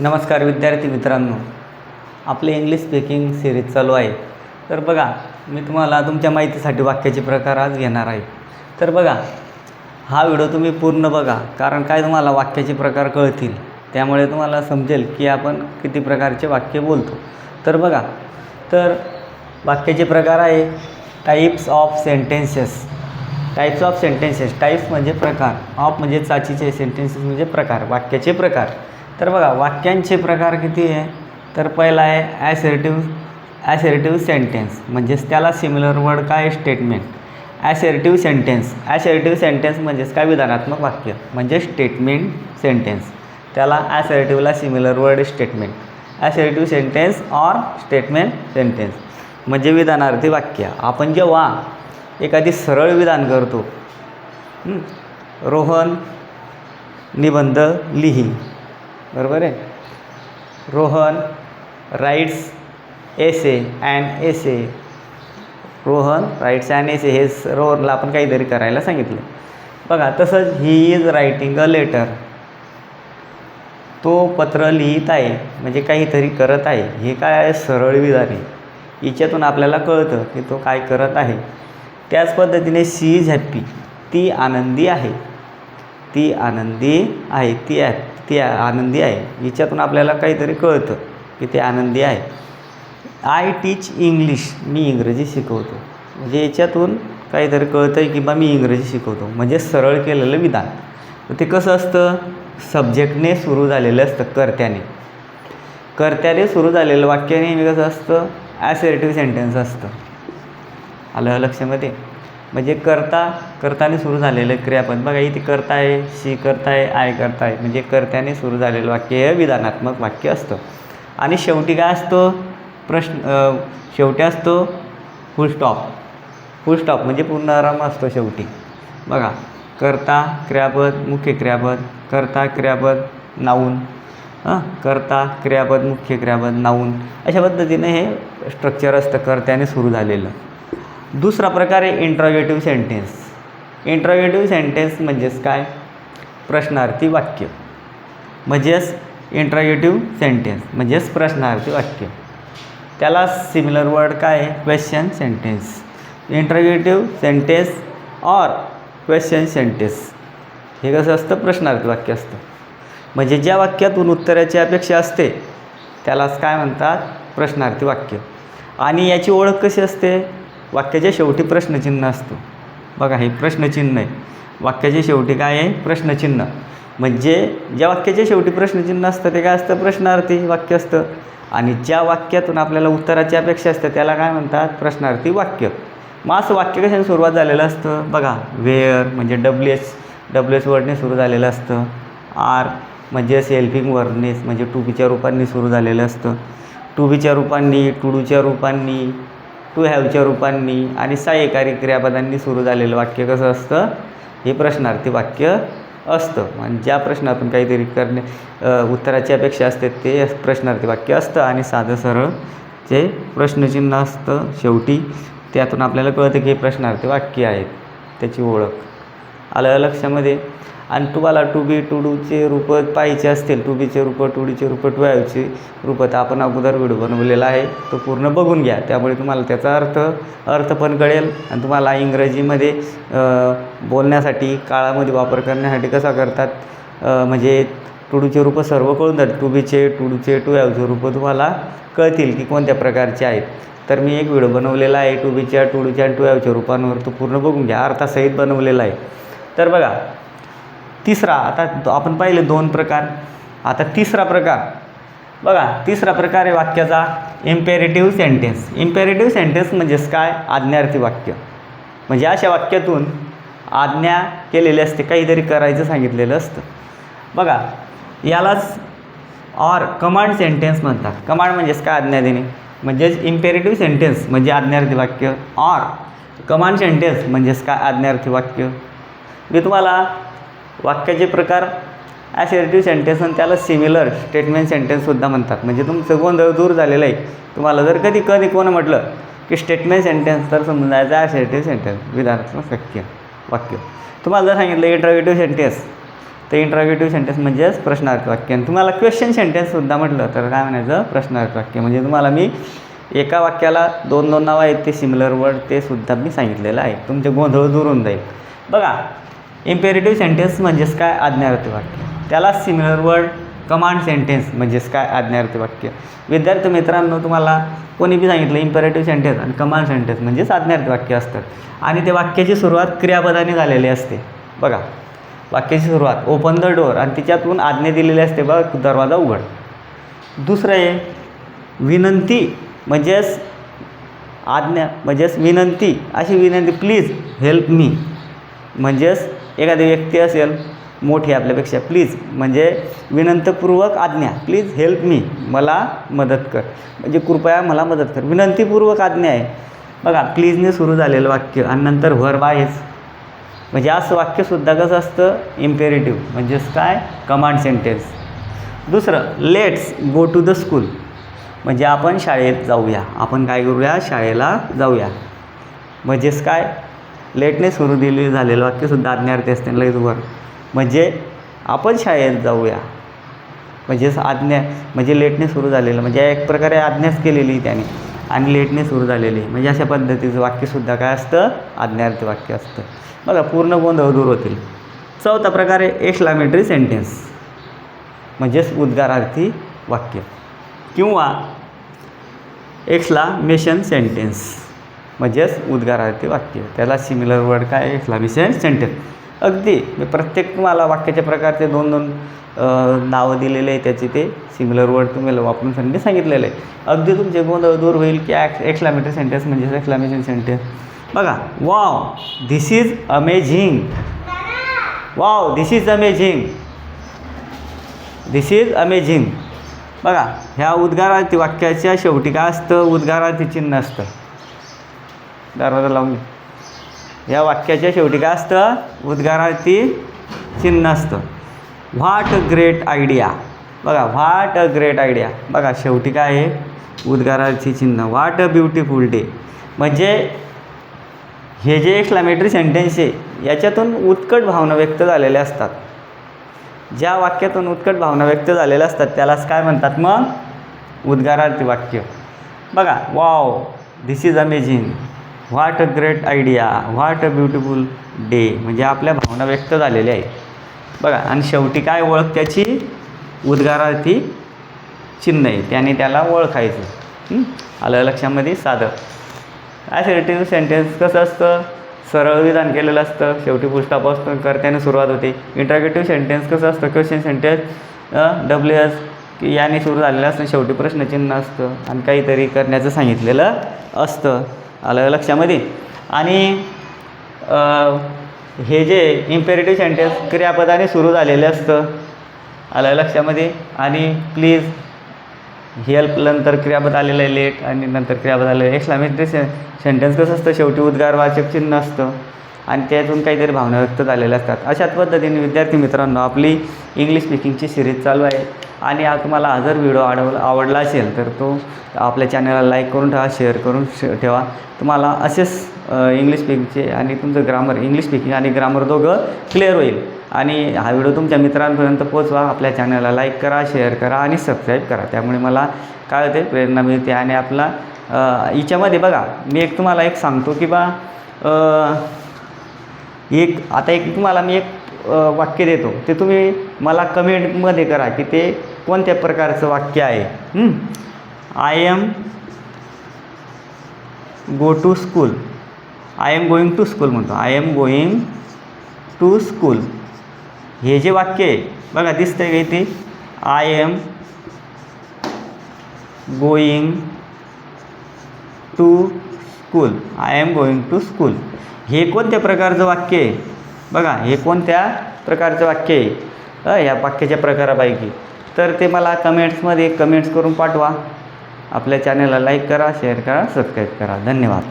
नमस्कार विद्यार्थी मित्रांनो, आपले इंग्लिश स्पीकिंग सिरीज चालू आहे. तर बघा, मी तुम्हाला तुमच्या माहितीसाठी वाक्याचे प्रकार आज घेणार आहे. तर बघा, हा व्हिडिओ तुम्ही पूर्ण बघा, कारण काय तुम्हाला वाक्याचे प्रकार कळतील. त्यामुळे तुम्हाला समजेल की आपण किती प्रकारचे वाक्य बोलतो. तर बघा, तर वाक्याचे प्रकार आहे types of sentences. Types of sentences, types म्हणजे प्रकार, ऑफ म्हणजे चाचीचे, सेंटेन्सेस म्हणजे प्रकार, वाक्याचे प्रकार. तर बघा, वाक्यांचे प्रकार किती आहे. तर पहिला आहे ॲसर्टिव्ह सेंटेन्स, म्हणजेच त्याला सिमिलर वर्ड काय, स्टेटमेंट. ॲसर्टिव्ह सेंटेन्स म्हणजेच काय, विधानात्मक वाक्य म्हणजे स्टेटमेंट सेंटेन्स. त्याला ॲसर्टिव्हला similar word statement. Assertive sentence or statement sentence म्हणजे विधानार्थी वाक्य. आपण जेव्हा एखादी सरळ विधान करतो, रोहन निबंध लिही, बरोबर आहे. Rohan writes essay and essay. Rohan writes and essay, हे रोहनला आपण काहीतरी करायला सांगितलं. बघा, तसंच he is writing a letter. तो पत्र लिहित आहे म्हणजे काहीतरी करत आहे. हे काय आहे, सरळ विधान आहे. याच्यातून आपल्याला कळतं की तो काय करत आहे. त्याच पद्धतीने शी इज हॅप्पी, ती आनंदी आहे. ती आनंदी आहे, ती आनंदी आहे. याच्यातून आपल्याला काहीतरी कळतं की ते आनंदी आहे. आय टीच इंग्लिश, मी इंग्रजी शिकवतो. म्हणजे याच्यातून काहीतरी कळतं की बा मी इंग्रजी शिकवतो, म्हणजे सरळ केलेलं विधान. ते कसं असतं, सब्जेक्टने सुरू झालेलं असतं, कर्त्याने सुरू झालेलं वाक्य नेहमी कसं असतं, ॲसर्टिव्ह सेंटेन्स असतं. आलं लक्षामध्ये. म्हणजे कर्ताने सुरू झालेलं क्रियापद. बघा, इथे करता आहे, शी करता आहे, आय करता आहे, म्हणजे कर्त्याने सुरू झालेलं वाक्य हे विधानात्मक वाक्य असतं. आणि शेवटी काय असतो, शेवटी असतो फुल स्टॉप म्हणजे पूर्णविराम असतो शेवटी. बघा, कर्ता क्रियापद, मुख्य क्रियापद, कर्ता क्रियापद नाऊन, कर्ता क्रियापद, मुख्य क्रियापद नाऊन, अशा पद्धतीने हे स्ट्रक्चर असतं कर्त्याने सुरू झालेलं. दुसरा प्रकार आहे इंट्रोगेटिव्ह सेंटेन्स. इंट्रोगेटिव्ह सेंटेन्स म्हणजेच काय, प्रश्नार्थी वाक्य. म्हणजेच इंट्रोगेटिव्ह सेंटेन्स म्हणजेच प्रश्नार्थी वाक्य. त्याला सिमिलर वर्ड काय आहे, question sentence. Interrogative sentence or question sentence हे कसं असतं, प्रश्नार्थी वाक्य असतं. म्हणजे ज्या वाक्यातून उत्तराची अपेक्षा असते त्यालाच काय म्हणतात, प्रश्नार्थी वाक्य. आणि याची ओळख कशी असते, वाक्याच्या शेवटी प्रश्नचिन्ह असतो. बघा, हे प्रश्नचिन्ह आहे. वाक्याच्या शेवटी काय आहे, प्रश्नचिन्ह. म्हणजे ज्या वाक्याच्या शेवटी प्रश्नचिन्ह असतं ते काय असतं, प्रश्नार्थी वाक्य असतं. आणि ज्या वाक्यातून आपल्याला उत्तराची अपेक्षा असते त्याला काय म्हणतात, प्रश्नार्थी वाक्य. मग असं वाक्य कशाने सुरुवात झालेलं असतं, बघा, वेअर म्हणजे डब्ल्यू एस वर्डने सुरू झालेलं असतं. आर म्हणजे हेल्पिंग वर्डनेस म्हणजे टू बीच्या रूपांनी सुरू झालेलं असतं. टू बीच्या रूपांनी, टू डूच्या रूपांनी, टू हॅवच्या रूपांनी आणि सहाय्यकारी क्रियापदांनी सुरू झालेलं वाक्य कसं असतं, हे प्रश्नार्थी वाक्य असतं. आणि ज्या प्रश्नातून काहीतरी उत्तराची अपेक्षा असते ते प्रश्नार्थी वाक्य असतं. आणि साधं सरळ जे प्रश्नचिन्ह असतं शेवटी, त्यातून आपल्याला कळतं की हे प्रश्नार्थी वाक्य आहेत. त्याची ओळख आलं लक्षामध्ये. आणि तुम्हाला टू बी, टू डूचे रूप पाहायचे असतील, टू बीचे रूप, टू डीचे रूप, टू हॅवचे रूप, तर आपण अगोदर व्हिडिओ बनवलेला आहे, तो पूर्ण बघून घ्या. त्यामुळे तुम्हाला त्याचा अर्थ पण कळेल. आणि तुम्हाला इंग्रजीमध्ये बोलण्यासाठी, काळामध्ये वापर करण्यासाठी कसा करतात, म्हणजे टू डूचे रूप सर्व कळून जातात. टू बीचे, टू डूचे, टू हॅवचे रूप तुम्हाला कळतील की कोणत्या प्रकारचे आहेत. तर मी एक व्हिडिओ बनवलेला आहे टू बीच्या, टू डूच्या आणि टू हॅवच्या रूपांवर, तो पूर्ण बघून घ्या, अर्थासहित बनवलेला आहे. तर बघा, तिसरा, आता आपण पाहिले दोन प्रकार, आता तिसरा प्रकार बघा. तिसरा प्रकार आहे वाक्याचा इम्पेरेटिव्ह सेंटेन्स. इम्पेरेटिव्ह सेंटेन्स म्हणजेच काय, आज्ञार्थी वाक्य. म्हणजे अशा वाक्यातून आज्ञा केलेली असते, काहीतरी करायचं सांगितलेलं असतं. बघा, यालाच ऑर कमांड सेंटेन्स म्हणतात. कमांड म्हणजेच काय, आज्ञा देणे. म्हणजेच इम्पेरेटिव्ह सेंटेन्स म्हणजे आज्ञार्थी वाक्य, ऑर कमांड सेंटेन्स म्हणजेच काय, आज्ञार्थी वाक्य. मी तुम्हाला वाक्याचे प्रकार ॲसर्टिव्ह सेंटेन्स आणि त्याला सिमिलर स्टेटमेंट सेंटेन्ससुद्धा म्हणतात. म्हणजे तुमचं गोंधळ दूर झालेलं आहे. तुम्हाला जर कधी कोणी म्हटलं की स्टेटमेंट सेंटेन्स, तर समजून जायचं ॲसर्टिव्ह सेंटेन्स, विधानात्मक वाक्य. तुम्हाला जर सांगितलं इंट्रोगेटिव्ह सेंटेन्स, तर इंट्रोगेटिव्ह सेंटेन्स म्हणजेच प्रश्नार्थी वाक्य. आणि तुम्हाला क्वेश्चन सेंटेन्ससुद्धा म्हटलं तर काय म्हणायचं, प्रश्नार्थी वाक्य. म्हणजे तुम्हाला मी एका वाक्याला 2-2 नावं आहेत, ते सिमिलर वर्ड ते सुद्धा मी सांगितलेलं आहे. तुमचे गोंधळ दूर होऊन जाईल. बघा, इम्पेरेटिव्ह सेंटेन्स म्हणजेच काय, आज्ञार्थी वाक्य. त्याला सिमिलर वर्ड कमांड सेंटेन्स म्हणजेच काय, आज्ञार्थी वाक्य. विद्यार्थी मित्रांनो, तुम्हाला कोणी बी सांगितलं इम्पेरेटिव्ह सेंटेन्स आणि कमांड सेंटेन्स म्हणजेच आज्ञार्थी वाक्य असतात. आणि ते वाक्याची सुरुवात क्रियापदाने झालेली असते. बघा, वाक्याची सुरुवात ओपन द डोअर आणि तिच्यातून आज्ञा दिलेली असते, बघा दरवाजा उघड. दुसरं आहे विनंती म्हणजेच आज्ञा म्हणजेच विनंती, अशी विनंती प्लीज हेल्प मी. म्हणजेच एखादी व्यक्ती असेल मोठी आपल्यापेक्षा, प्लीज म्हणजे विनंतीपूर्वक आज्ञा, प्लीज हेल्प मी, मला मदत कर, म्हणजे कृपया मला मदत कर, विनंतीपूर्वक आज्ञा आहे. बघा, प्लीजने सुरू झालेलं वाक्य आणि नंतर व्हर्ब आहेच, म्हणजे असं वाक्यसुद्धा कसं असतं, इम्पेरेटिव्ह म्हणजेच काय, कमांड सेंटेन्स. दुसरं, let's go to the school म्हणजे आपण शाळेत जाऊया, आपण काय करूया, शाळेला जाऊया. म्हणजेच काय, लेटने सुरू झालेलं वाक्यसुद्धा आज्ञार्थी असते. लगेच वर म्हणजे आपण शाळेत जाऊया, म्हणजेच आज्ञा म्हणजे लेटने सुरू झालेलं, म्हणजे एक प्रकारे आज्ञाच केलेली त्याने आणि लेटने सुरू झालेली, म्हणजे अशा पद्धतीचं वाक्यसुद्धा काय असतं, आज्ञार्थी वाक्य असतं. बघा, पूर्ण गोंधळ दूर होतील. चौथा प्रकार आहे एक्सक्लामेटरी सेंटेन्स म्हणजेच उद्गारार्थी वाक्य किंवा एक्सक्लामेशन सेंटेन्स म्हणजेच उद्गारार्थी वाक्य. त्याला सिमिलर वर्ड काय, एक्सक्लामेशन सेंटेन्स. अगदी मी प्रत्येक तुम्हाला वाक्याच्या प्रकारचे 2-2 नावं दिलेले आहे, त्याचे ते सिमिलर वर्ड तुम्हाला वापरून मी सांगितलेलं आहे. अगदी तुमचे गोंधळ दूर होईल की एक्सक्लामेटरी सेंटेन्स म्हणजेच एक्सक्लामेशन सेंटेन्स. बघा, wow this is amazing, wow this is amazing, this is amazing. बघा, ह्या उद्गारार्थी वाक्याच्या शेवटी काय असतं, उद्गारार्थी चिन्ह असतं. दरवाजा लावून या वाक्याच्या शेवटी काय असतं, उद्गारार्थी चिन्ह असतं. What a great idea. बघा, व्हॉट अ ग्रेट आयडिया. बघा, शेवटी काय आहे, उद्गारार्थी चिन्ह. What a beautiful day. म्हणजे हे जे एक्सक्लामेटरी सेंटेन्स आहे याच्यातून उत्कट भावना व्यक्त झालेल्या असतात. ज्या वाक्यातून उत्कट भावना व्यक्त झालेल्या असतात त्यालाच काय म्हणतात, मग उद्गारार्थी वाक्य. बघा, wow this is amazing, what a great idea, what a beautiful day, म्हणजे आपल्या भावना व्यक्त झालेल्या आहेत. बघा, आणि शेवटी काय ओळख त्याची, उद्गारार्थी चिन्ह आहे, त्याने त्याला ओळखायचं. आलं लक्षामध्ये. साधं ॲसर्टिव्ह सेंटेन्स कसं असतं, सरळ विधान केलेलं असतं, शेवटी फुलस्टॉप असतो, कर्त्याने सुरुवात होते. इंट्रोगेटिव्ह सेंटेन्स कसं असतं, क्वेश्चन सेंटेन्स WH की याने सुरू झालेलं असतं, शेवटी प्रश्नचिन्ह असतं आणि काहीतरी करण्याचं सांगितलेलं असतं. आलं लक्षामध्ये. आणि हे जे इम्पेरेटिव्ह सेंटेन्स क्रियापदाने सुरू झालेलं असतं. आलं लक्षामध्ये. आणि प्लीज हेल्प नंतर क्रियापद आलेलं आहे लेट आणि नंतर क्रियापद आलेलं आहे. एक्सक्लामेटरी सेंटेन्स कसं असतं, शेवटी उद्गारवाचक चिन्ह असतं आणि त्यातून काहीतरी भावना व्यक्त झालेल्या असतात. अशाच पद्धतीने विद्यार्थी मित्रांनो, आपली इंग्लिश स्पीकिंगची सिरीज चालू आहे. आणि तुम्हाला हा जर व्हिडिओ आवडला असेल तर तो आपल्या चॅनलला लाईक करून ठेवा, शेअर करून ठेवा. तुम्हाला असेच इंग्लिश स्पीकिंगचे आणि तुमचं ग्रामर, इंग्लिश स्पीकिंग आणि ग्रामर दोघं क्लिअर होईल. आणि हा व्हिडिओ तुमच्या मित्रांपर्यंत पोचवा. आपल्या चॅनलला लाईक करा, शेअर करा आणि सबस्क्राईब करा. त्यामुळे मला काय होते, प्रेरणा मिळते. आणि आपला हिच्यामध्ये बघा, मी तुम्हाला एक सांगतो की बा तुम्हाला मी एक वाक्य देतो, ते तुम्ही मला कमेंटमध्ये करा की ते कोणत्या प्रकारचं वाक्य आहे. I am go to school, I am going to school म्हणतो, I am going to school. हे जे वाक्य आहे बघा, दिसतंय का इथे, I am going to school, I am going to school. हे कोणत्या प्रकारचं वाक्य आहे बघा, हे कोणत्या प्रकारचं वाक्य आहे या वाक्याच्या प्रकारापैकी. तर ते मला कमेंट्स करून पाठवा. आपल्या चॅनलला लाईक करा, शेअर करा, सबस्क्राईब करा. धन्यवाद.